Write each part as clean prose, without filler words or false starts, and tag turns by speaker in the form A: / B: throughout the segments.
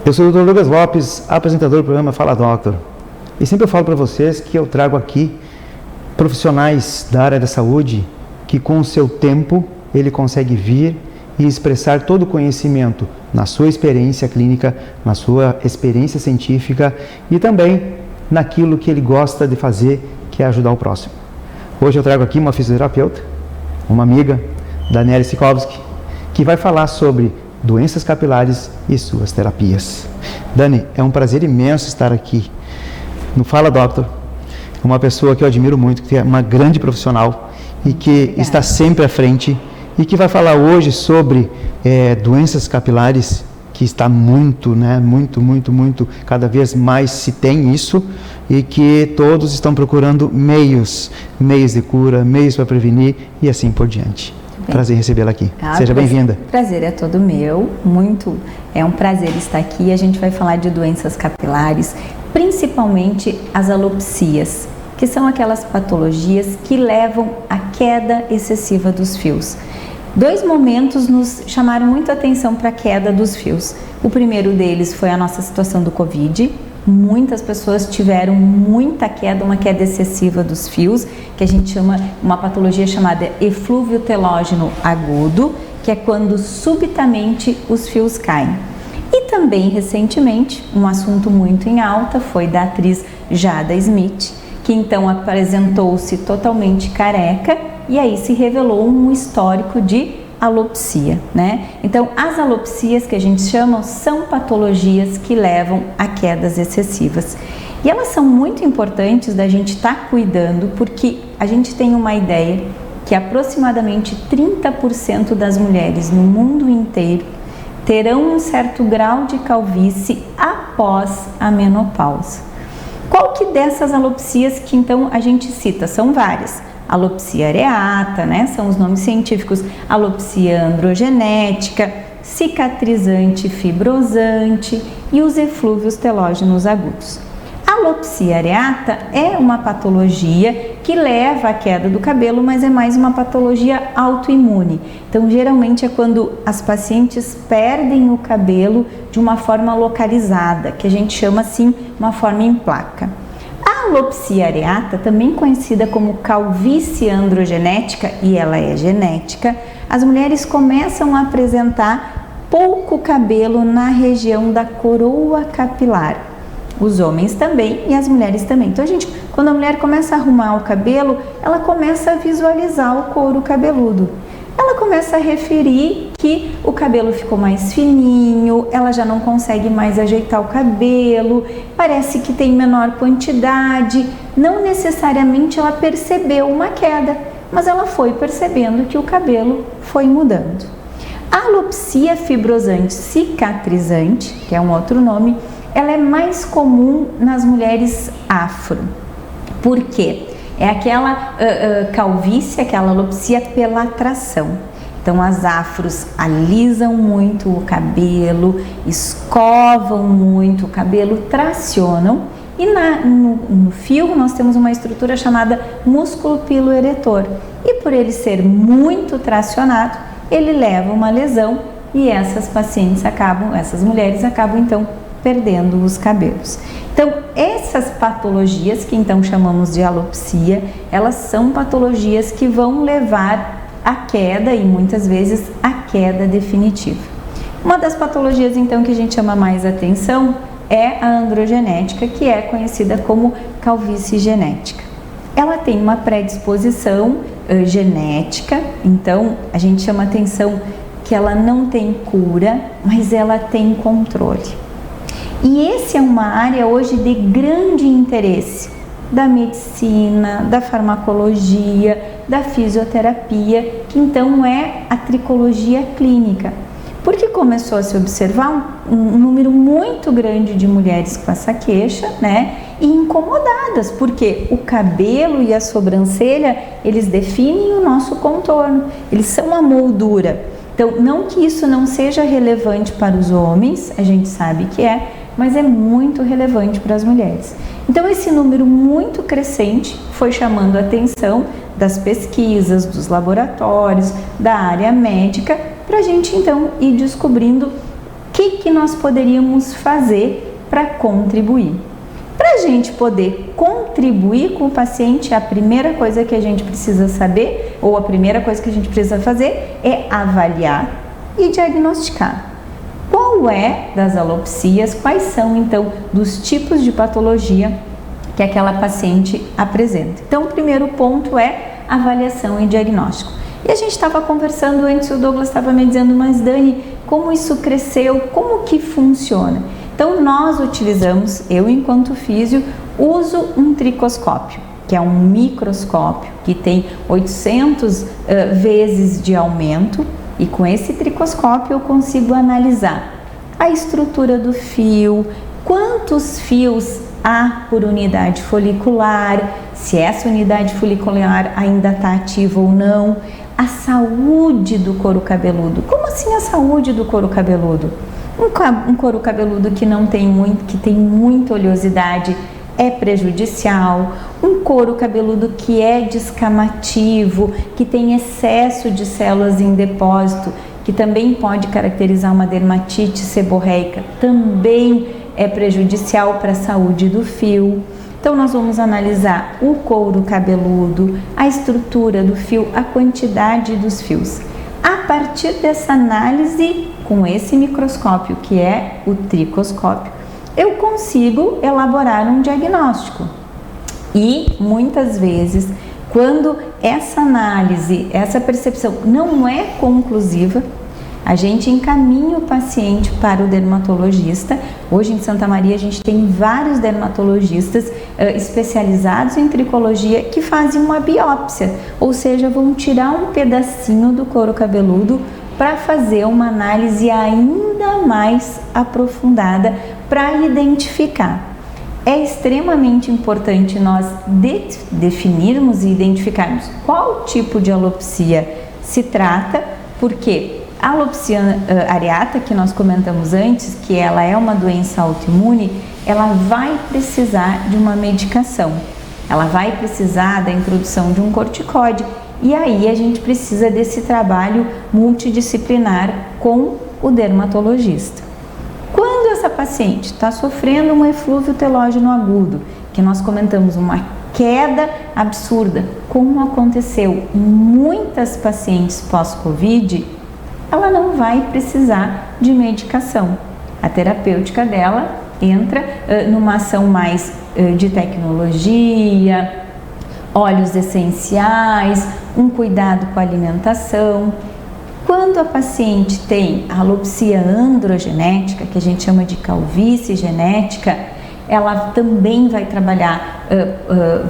A: Eu sou o Dr. Douglas Lopes, apresentador do programa Fala Doctor. E sempre eu falo para vocês que eu trago aqui profissionais da área da saúde que com o seu tempo ele consegue vir e expressar todo o conhecimento na sua experiência clínica, na sua experiência científica e também naquilo que ele gosta de fazer, que é ajudar o próximo. Hoje eu trago aqui uma fisioterapeuta, uma amiga, Daniela Sikovski, que vai falar sobre doenças capilares e suas terapias. Dani, é um prazer imenso estar aqui no Fala Doctor, uma pessoa que eu admiro muito, que é uma grande profissional e que está sempre à frente e que vai falar hoje sobre doenças capilares, que está muito, cada vez mais se tem isso e que todos estão procurando meios de cura, meios para prevenir e assim por diante. Prazer em recebê-la aqui. Seja bem-vinda.
B: Prazer é todo meu. É um prazer estar aqui. A gente vai falar de doenças capilares, principalmente as alopecias, que são aquelas patologias que levam à queda excessiva dos fios. Dois momentos nos chamaram muito a atenção para a queda dos fios. O primeiro deles foi a nossa situação do Covid. Muitas pessoas tiveram muita queda, uma queda excessiva dos fios, que a gente chama uma patologia chamada eflúvio telógeno agudo, que é quando subitamente os fios caem. E também recentemente, um assunto muito em alta foi da atriz Jada Smith, que então apresentou-se totalmente careca e aí se revelou um histórico de alopecia, né? Então, as alopecias que a gente chama são patologias que levam a quedas excessivas. E elas são muito importantes da gente estar cuidando, porque a gente tem uma ideia que aproximadamente 30% das mulheres no mundo inteiro terão um certo grau de calvície após a menopausa. Qual que dessas alopecias que então a gente cita? São várias. Alopecia areata, né? São os nomes científicos, alopecia androgenética, cicatrizante fibrosante e os eflúvios telógenos agudos. A alopecia areata é uma patologia que leva à queda do cabelo, mas é mais uma patologia autoimune. Então, geralmente é quando as pacientes perdem o cabelo de uma forma localizada, que a gente chama assim, uma forma em placa. A alopecia areata, também conhecida como calvície androgenética, e ela é genética, as mulheres começam a apresentar pouco cabelo na região da coroa capilar. Os homens também e as mulheres também. Então, quando a mulher começa a arrumar o cabelo, ela começa a visualizar o couro cabeludo. Ela começa a referir que o cabelo ficou mais fininho, ela já não consegue mais ajeitar o cabelo, parece que tem menor quantidade. Não necessariamente ela percebeu uma queda, mas ela foi percebendo que o cabelo foi mudando. A alopecia fibrosante cicatrizante, que é um outro nome, ela é mais comum nas mulheres afro. Por quê? É aquela calvície, aquela alopecia pela tração. Então, as afros alisam muito o cabelo, escovam muito o cabelo, tracionam. E no fio nós temos uma estrutura chamada músculo piloeretor. E por ele ser muito tracionado, ele leva uma lesão e essas mulheres acabam então perdendo os cabelos. Então, essas patologias que então chamamos de alopecia, elas são patologias que vão levar à queda e muitas vezes à queda definitiva. Uma das patologias então que a gente chama mais atenção é a androgenética, que é conhecida como calvície genética. Ela tem uma predisposição genética, então a gente chama atenção que ela não tem cura, mas ela tem controle. E essa é uma área hoje de grande interesse da medicina, da farmacologia, da fisioterapia, que então é a tricologia clínica. Porque começou a se observar um número muito grande de mulheres com essa queixa, né? E incomodadas, porque o cabelo e a sobrancelha, eles definem o nosso contorno, eles são a moldura. Então, não que isso não seja relevante para os homens, a gente sabe que é, mas é muito relevante para as mulheres. Então, esse número muito crescente foi chamando a atenção das pesquisas, dos laboratórios, da área médica, para a gente então ir descobrindo que nós poderíamos fazer para contribuir? Para a gente poder contribuir com o paciente, a primeira coisa que a gente precisa saber, ou a primeira coisa que a gente precisa fazer, é avaliar e diagnosticar. Qual é das alopecias, quais são então dos tipos de patologia que aquela paciente apresenta? Então, o primeiro ponto é avaliação e diagnóstico. E a gente estava conversando antes, o Douglas estava me dizendo, mas Dani, como isso cresceu, como que funciona? Então, nós utilizamos, eu enquanto físio, uso um tricoscópio, que é um microscópio que tem 800 vezes de aumento, e com esse tricoscópio eu consigo analisar a estrutura do fio, quantos fios há por unidade folicular, se essa unidade folicular ainda está ativa ou não, a saúde do couro cabeludo. Como assim a saúde do couro cabeludo? Um couro cabeludo que tem muita oleosidade é prejudicial. Um couro cabeludo que é descamativo, que tem excesso de células em depósito, que também pode caracterizar uma dermatite seborreica, também é prejudicial para a saúde do fio. Então, nós vamos analisar o couro cabeludo, a estrutura do fio, a quantidade dos fios. A partir dessa análise, com esse microscópio, que é o tricoscópio, eu consigo elaborar um diagnóstico. E, muitas vezes, quando essa análise, essa percepção não é conclusiva, a gente encaminha o paciente para o dermatologista. Hoje em Santa Maria a gente tem vários dermatologistas especializados em tricologia que fazem uma biópsia, ou seja, vão tirar um pedacinho do couro cabeludo para fazer uma análise ainda mais aprofundada para identificar. É extremamente importante nós definirmos e identificarmos qual tipo de alopecia se trata, porque a alopecia areata, que nós comentamos antes, que ela é uma doença autoimune, ela vai precisar de uma medicação, ela vai precisar da introdução de um corticoide, e aí a gente precisa desse trabalho multidisciplinar com o dermatologista. Quando essa paciente está sofrendo um eflúvio telógeno agudo, que nós comentamos uma queda absurda, como aconteceu em muitas pacientes pós-Covid, ela não vai precisar de medicação. A terapêutica dela entra numa ação mais de tecnologia, óleos essenciais, um cuidado com a alimentação. Quando a paciente tem a alopecia androgenética, que a gente chama de calvície genética, ela também vai trabalhar,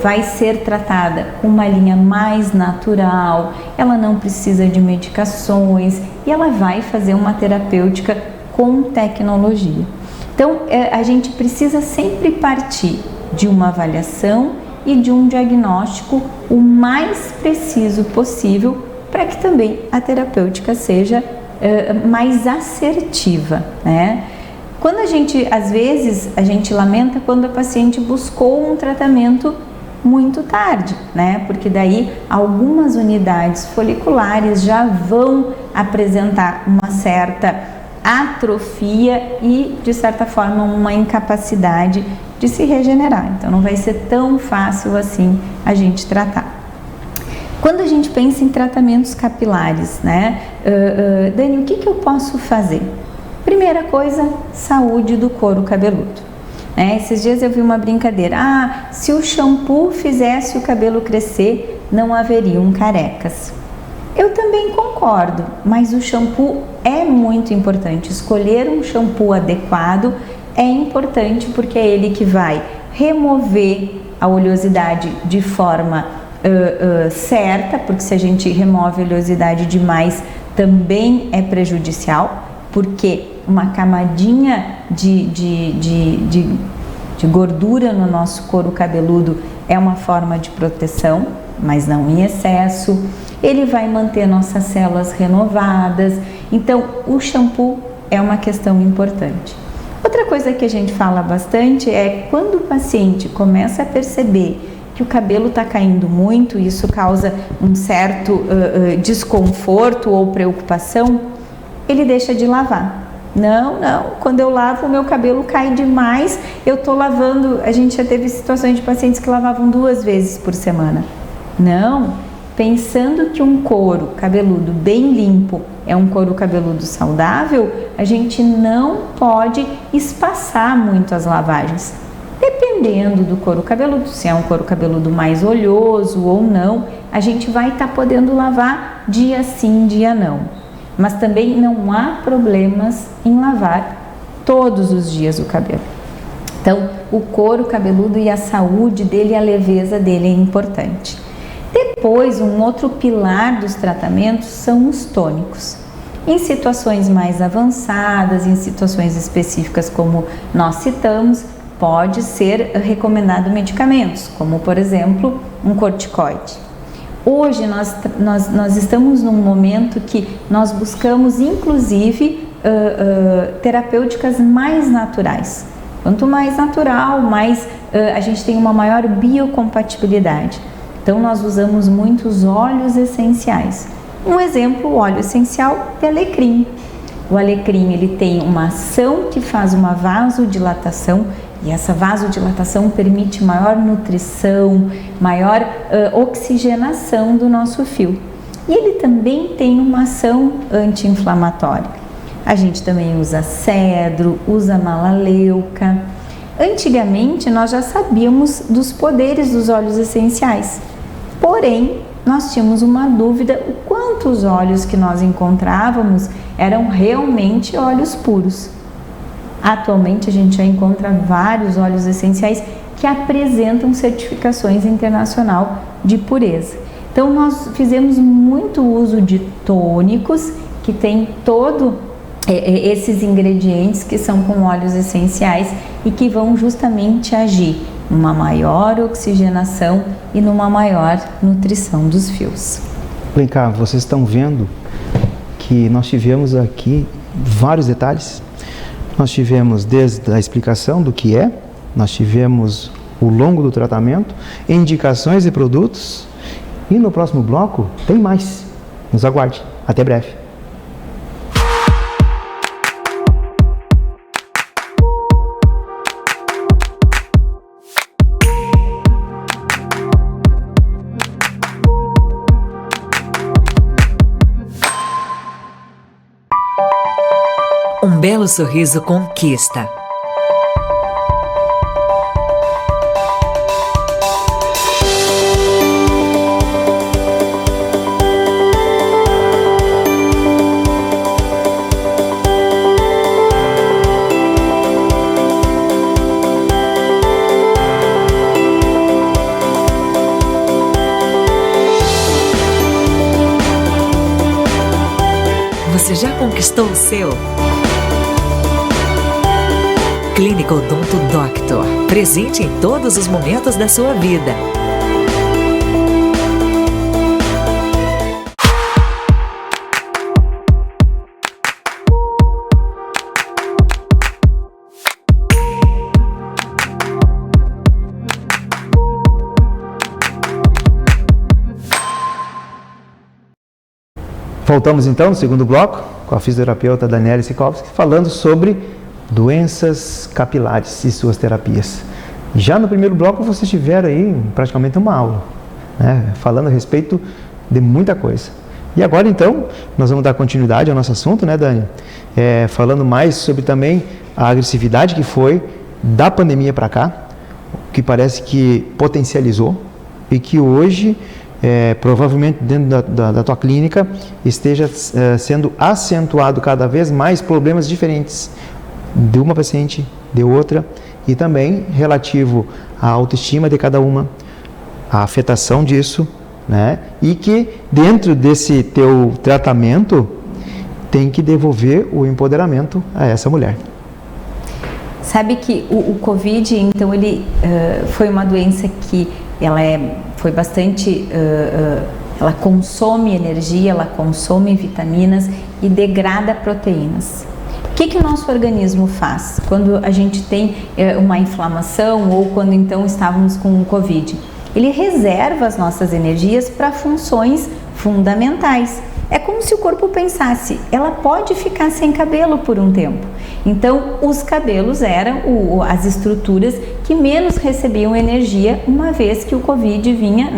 B: vai ser tratada com uma linha mais natural, ela não precisa de medicações e ela vai fazer uma terapêutica com tecnologia. Então, a gente precisa sempre partir de uma avaliação e de um diagnóstico o mais preciso possível para que também a terapêutica seja mais assertiva, né? Quando às vezes, a gente lamenta quando a paciente buscou um tratamento muito tarde, né? Porque daí algumas unidades foliculares já vão apresentar uma certa atrofia e, de certa forma, uma incapacidade de se regenerar. Então, não vai ser tão fácil assim a gente tratar. Quando a gente pensa em tratamentos capilares, né? Dani, o que eu posso fazer? Primeira coisa, saúde do couro cabeludo. Esses dias eu vi uma brincadeira. Se o shampoo fizesse o cabelo crescer, não haveriam carecas. Eu também concordo, mas o shampoo é muito importante. Escolher um shampoo adequado é importante porque é ele que vai remover a oleosidade de forma certa, porque se a gente remove a oleosidade demais também é prejudicial, porque uma camadinha de gordura no nosso couro cabeludo é uma forma de proteção, mas não em excesso. Ele vai manter nossas células renovadas. Então, o shampoo é uma questão importante. Outra coisa que a gente fala bastante é quando o paciente começa a perceber que o cabelo está caindo muito, e isso causa um certo desconforto ou preocupação, ele deixa de lavar. Não, quando eu lavo o meu cabelo cai demais, eu tô lavando, a gente já teve situações de pacientes que lavavam 2 vezes por semana. Não, pensando que um couro cabeludo bem limpo é um couro cabeludo saudável, a gente não pode espaçar muito as lavagens. Dependendo do couro cabeludo, se é um couro cabeludo mais oleoso ou não, a gente vai estar podendo lavar dia sim, dia não. Mas também não há problemas em lavar todos os dias o cabelo. Então, o couro cabeludo e a saúde dele, a leveza dele é importante. Depois, um outro pilar dos tratamentos são os tônicos. Em situações mais avançadas, em situações específicas como nós citamos, pode ser recomendado medicamentos, como por exemplo, um corticoide. Hoje nós estamos num momento que nós buscamos inclusive terapêuticas mais naturais. Quanto mais natural, mais a gente tem uma maior biocompatibilidade. Então nós usamos muitos óleos essenciais. Um exemplo, o óleo essencial é alecrim. O alecrim ele tem uma ação que faz uma vasodilatação e essa vasodilatação permite maior nutrição, maior oxigenação do nosso fio. E ele também tem uma ação anti-inflamatória. A gente também usa cedro, usa malaleuca. Antigamente nós já sabíamos dos poderes dos óleos essenciais, porém nós tínhamos uma dúvida o quanto os óleos que nós encontrávamos eram realmente óleos puros. Atualmente a gente já encontra vários óleos essenciais que apresentam certificações internacional de pureza. Então nós fizemos muito uso de tônicos que tem todo esses ingredientes que são com óleos essenciais e que vão justamente agir numa maior oxigenação e numa maior nutrição dos fios.
A: Vem cá, vocês estão vendo que nós tivemos aqui vários detalhes. Nós tivemos desde a explicação do que é, nós tivemos o longo do tratamento, indicações de produtos e no próximo bloco tem mais. Nos aguarde. Até breve.
C: Um belo sorriso conquista. Você já conquistou o seu? Clínica Odonto Doctor, presente em todos os momentos da sua vida.
A: Voltamos então no segundo bloco com a fisioterapeuta Daniela Sikovski falando sobre doenças capilares e suas terapias. Já no primeiro bloco vocês tiveram aí praticamente uma aula, né, falando a respeito de muita coisa. E agora então nós vamos dar continuidade ao nosso assunto, né, Dani? Falando mais sobre também a agressividade que foi da pandemia para cá, que parece que potencializou e que hoje provavelmente dentro da tua clínica esteja sendo acentuado cada vez mais problemas diferentes de uma paciente, de outra, e também relativo à autoestima de cada uma, a afetação disso, né? E que dentro desse teu tratamento tem que devolver o empoderamento a essa mulher.
B: Sabe que o Covid, então, ele foi uma doença que foi bastante, ela consome energia, ela consome vitaminas e degrada proteínas. O que o nosso organismo faz quando a gente tem uma inflamação ou quando então estávamos com o Covid? Ele reserva as nossas energias para funções fundamentais, é como se o corpo pensasse, ela pode ficar sem cabelo por um tempo. Então, os cabelos eram as estruturas que menos recebiam energia, uma vez que o Covid vinha,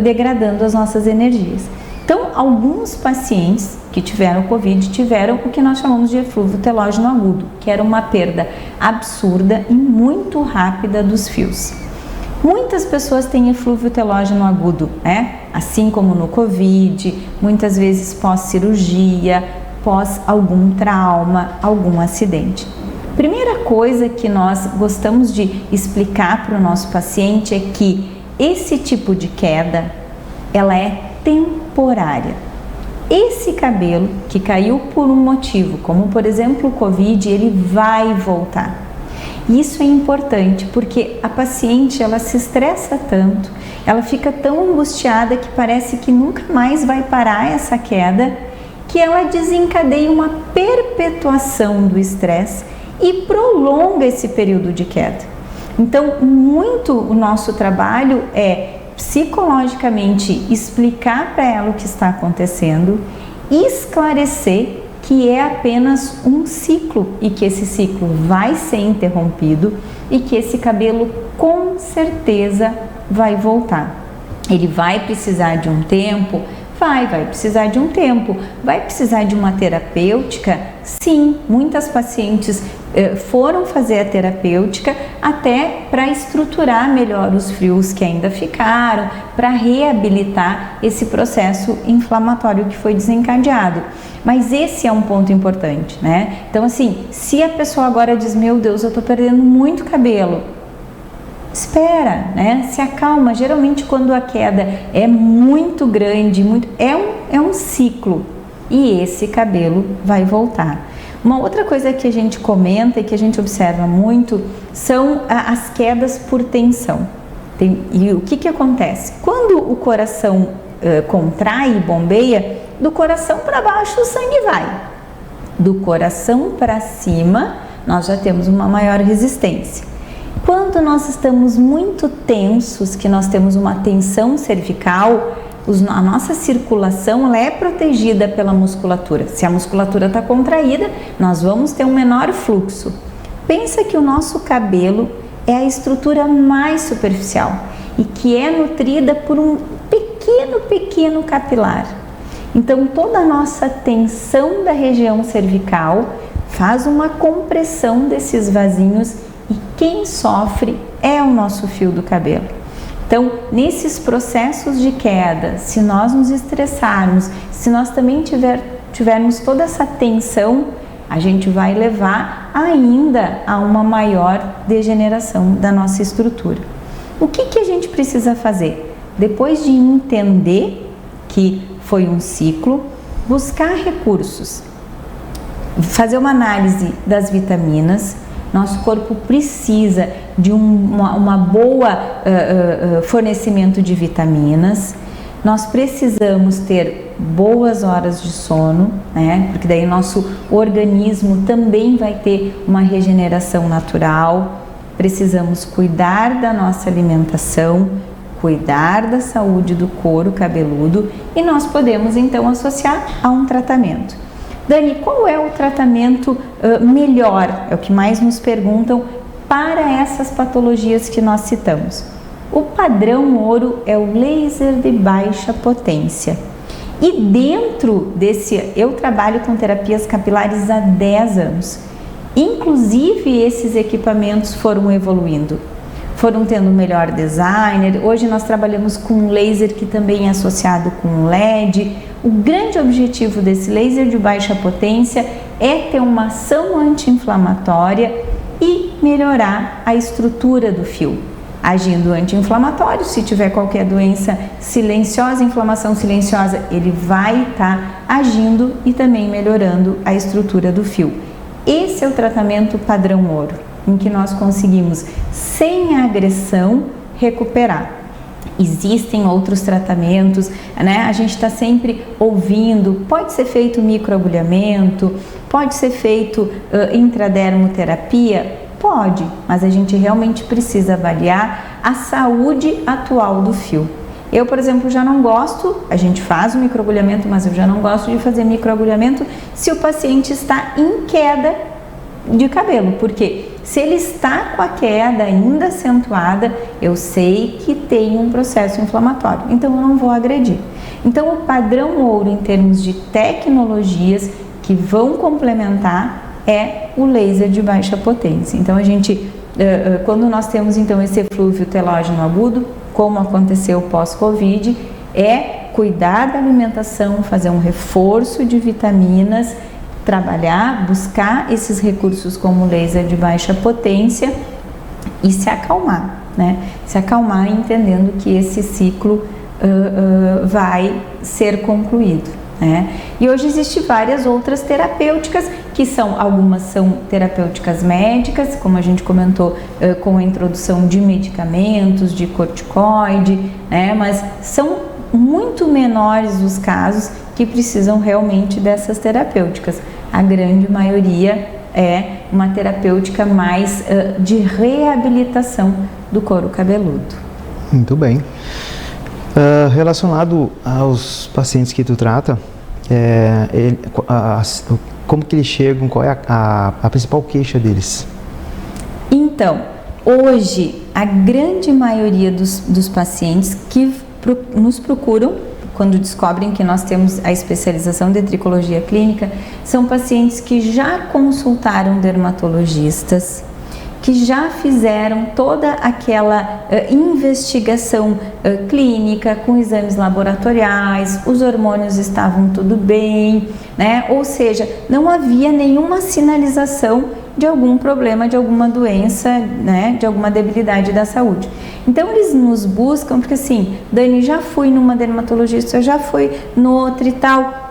B: degradando as nossas energias. Então, alguns pacientes que tiveram Covid tiveram o que nós chamamos de eflúvio telógeno agudo, que era uma perda absurda e muito rápida dos fios. Muitas pessoas têm eflúvio telógeno agudo, assim como no Covid, muitas vezes pós-cirurgia, pós algum trauma, algum acidente. Primeira coisa que nós gostamos de explicar para o nosso paciente é que esse tipo de queda, ela é temporária. Esse cabelo que caiu por um motivo, como por exemplo o Covid, ele vai voltar. Isso é importante porque a paciente, ela se estressa tanto, ela fica tão angustiada que parece que nunca mais vai parar essa queda, que ela desencadeia uma perpetuação do estresse e prolonga esse período de queda. Então, muito o nosso trabalho é psicologicamente explicar para ela o que está acontecendo, esclarecer que é apenas um ciclo e que esse ciclo vai ser interrompido e que esse cabelo com certeza vai voltar. Ele vai precisar de um tempo? Vai precisar de um tempo. Vai precisar de uma terapêutica? Sim, muitas pacientes foram fazer a terapêutica até para estruturar melhor os fios que ainda ficaram, para reabilitar esse processo inflamatório que foi desencadeado. Mas esse é um ponto importante, Então, assim, se a pessoa agora diz, meu Deus, eu tô perdendo muito cabelo, espera, se acalma. Geralmente quando a queda é muito grande, é um ciclo e esse cabelo vai voltar. Uma outra coisa que a gente comenta e que a gente observa muito são as quedas por tensão. E o que acontece? Quando o coração contrai e bombeia, do coração para baixo o sangue vai. Do coração para cima, nós já temos uma maior resistência. Quando nós estamos muito tensos, que nós temos uma tensão cervical, a nossa circulação ela é protegida pela musculatura. Se a musculatura está contraída, nós vamos ter um menor fluxo. Pensa que o nosso cabelo é a estrutura mais superficial e que é nutrida por um pequeno capilar. Então, toda a nossa tensão da região cervical faz uma compressão desses vasinhos e quem sofre é o nosso fio do cabelo. Então, nesses processos de queda, se nós nos estressarmos, se nós também tivermos toda essa tensão, a gente vai levar ainda a uma maior degeneração da nossa estrutura. O que a gente precisa fazer? Depois de entender que foi um ciclo, buscar recursos, fazer uma análise das vitaminas. Nosso corpo precisa de uma boa fornecimento de vitaminas. Nós precisamos ter boas horas de sono, porque daí nosso organismo também vai ter uma regeneração natural. Precisamos cuidar da nossa alimentação, cuidar da saúde do couro cabeludo e nós podemos então associar a um tratamento. Dani, qual é o tratamento melhor? É o que mais nos perguntam para essas patologias que nós citamos. O padrão ouro é o laser de baixa potência. E dentro desse, eu trabalho com terapias capilares há 10 anos. Inclusive, esses equipamentos foram evoluindo. Foram tendo um melhor designer. Hoje nós trabalhamos com um laser que também é associado com LED. O grande objetivo desse laser de baixa potência é ter uma ação anti-inflamatória e melhorar a estrutura do fio. Agindo anti-inflamatório, se tiver qualquer doença silenciosa, inflamação silenciosa, ele vai estar agindo e também melhorando a estrutura do fio. Esse é o tratamento padrão ouro, em que nós conseguimos, sem agressão, recuperar. Existem outros tratamentos, A gente está sempre ouvindo, pode ser feito microagulhamento, pode ser feito intradermoterapia, pode, mas a gente realmente precisa avaliar a saúde atual do fio. Eu, por exemplo, já não gosto, a gente faz o microagulhamento, mas eu já não gosto de fazer microagulhamento se o paciente está em queda de cabelo, porque se ele está com a queda ainda acentuada, eu sei que tem um processo inflamatório, então eu não vou agredir. Então, o padrão ouro em termos de tecnologias que vão complementar é o laser de baixa potência. Então, a gente, quando nós temos então esse eflúvio telógeno agudo, como aconteceu pós-Covid, é cuidar da alimentação, fazer um reforço de vitaminas, trabalhar, buscar esses recursos como laser de baixa potência e se acalmar, né? Se acalmar entendendo que esse ciclo vai ser concluído, né? E hoje existem várias outras terapêuticas algumas são terapêuticas médicas, como a gente comentou, com a introdução de medicamentos, de corticoide, né? Mas são muito menores os casos que precisam realmente dessas terapêuticas. A grande maioria é uma terapêutica mais de reabilitação do couro cabeludo.
A: Muito bem. Relacionado aos pacientes que tu trata, como que eles chegam, qual é a principal queixa deles?
B: Então, hoje, a grande maioria dos pacientes que nos procuram, quando descobrem que nós temos a especialização de tricologia clínica, são pacientes que já consultaram dermatologistas, que já fizeram toda aquela investigação clínica com exames laboratoriais, os hormônios estavam tudo bem, né? Ou seja, não havia nenhuma sinalização de algum problema, de alguma doença, né? De alguma debilidade da saúde. Então eles nos buscam porque assim, Dani, já fui numa dermatologista, eu já fui no outro e tal.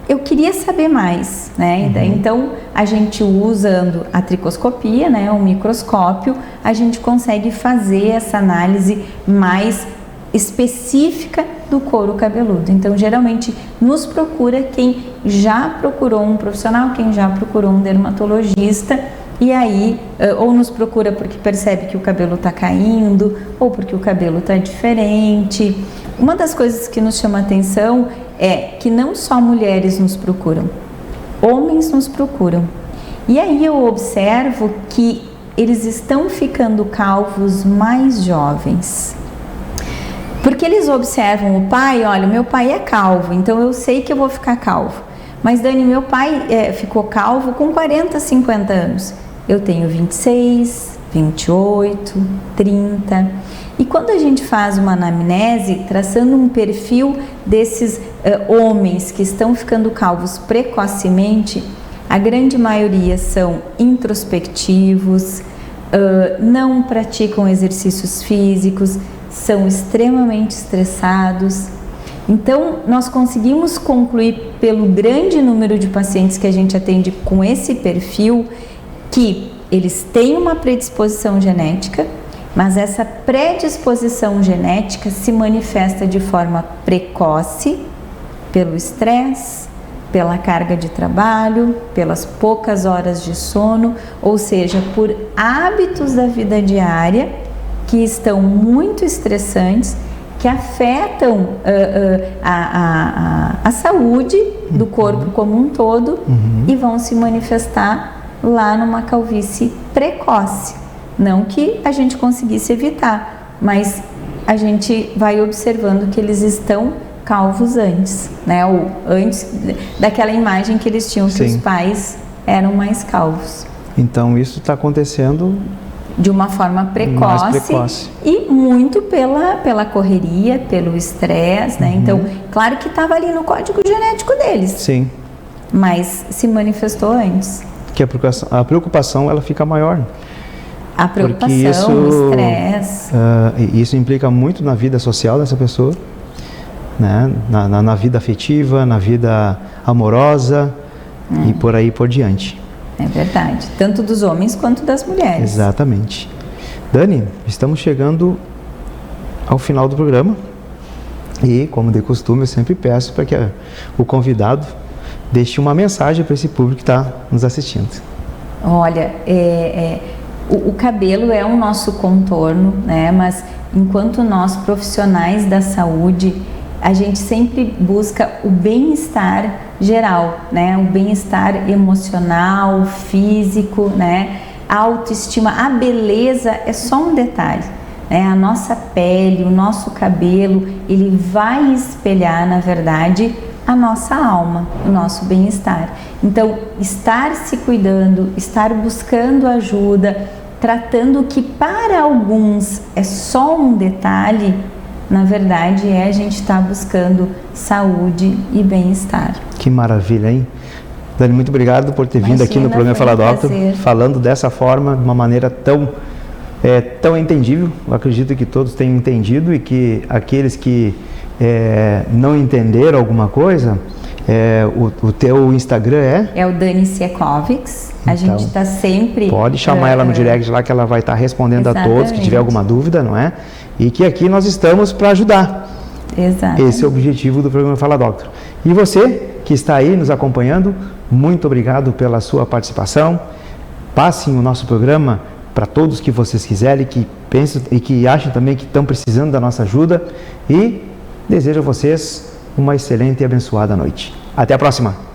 B: Eu queria saber mais, né? Então, a gente usando a tricoscopia, né, o microscópio, a gente consegue fazer essa análise mais específica do couro cabeludo. Então, geralmente, nos procura quem já procurou um profissional, quem já procurou um dermatologista, e aí, ou nos procura porque percebe que o cabelo está caindo, ou porque o cabelo está diferente. Uma das coisas que nos chama a atenção é que não só mulheres nos procuram, homens nos procuram. E aí eu observo que eles estão ficando calvos mais jovens. Porque eles observam o pai, olha, meu pai é calvo, então eu sei que eu vou ficar calvo. Mas Dani, meu pai ficou calvo com 40, 50 anos. Eu tenho 26, 28, 30. E quando a gente faz uma anamnese, traçando um perfil desses homens que estão ficando calvos precocemente, a grande maioria são introspectivos, não praticam exercícios físicos, são extremamente estressados. Então, nós conseguimos concluir pelo grande número de pacientes que a gente atende com esse perfil que eles têm uma predisposição genética, mas essa predisposição genética se manifesta de forma precoce pelo estresse, pela carga de trabalho, pelas poucas horas de sono, ou seja, por hábitos da vida diária que estão muito estressantes, que afetam a saúde do corpo como um todo e vão se manifestar lá numa calvície precoce. Não que a gente conseguisse evitar, mas a gente vai observando que eles estão calvos antes, né? Ou antes daquela imagem que eles tinham que os pais eram mais calvos.
A: Então isso está acontecendo
B: de uma forma precoce e muito pela correria, pelo estresse, né? Então, claro que estava ali no código genético deles.
A: Sim.
B: Mas se manifestou antes.
A: Que a preocupação ela fica maior.
B: A preocupação, o estresse.
A: Isso implica muito na vida social dessa pessoa, né? Na vida afetiva, na vida amorosa e por aí por diante.
B: É verdade, tanto dos homens quanto das mulheres.
A: Exatamente. Dani, estamos chegando ao final do programa e, como de costume, eu sempre peço para que o convidado deixe uma mensagem para esse público que está nos assistindo.
B: Olha, o cabelo é o nosso contorno, né? Mas enquanto nós profissionais da saúde, a gente sempre busca o bem-estar geral, né? O bem-estar emocional, físico, né? A autoestima, a beleza é só um detalhe, né? A nossa pele, o nosso cabelo, ele vai espelhar, na verdade, a nossa alma, o nosso bem-estar. Então, estar se cuidando, estar buscando ajuda, tratando que para alguns é só um detalhe, na verdade a gente estar buscando saúde e bem-estar.
A: Que maravilha, hein? Dani, muito obrigado por ter vindo aqui no programa Fala Doctor, falando dessa forma, de uma maneira tão entendível. Eu acredito que todos tenham entendido e que aqueles que não entenderam alguma coisa, o teu Instagram
B: é o Dani Siekovics. A gente está sempre...
A: Pode chamar ela no direct lá que ela vai estar respondendo a todos que tiver alguma dúvida, não é? E que aqui nós estamos para ajudar.
B: Exato.
A: Esse é o objetivo do programa Fala Doctor. E você que está aí nos acompanhando, muito obrigado pela sua participação. Passem o nosso programa para todos que vocês quiserem, que pensam e que acham também que estão precisando da nossa ajuda. E desejo a vocês uma excelente e abençoada noite. Até a próxima!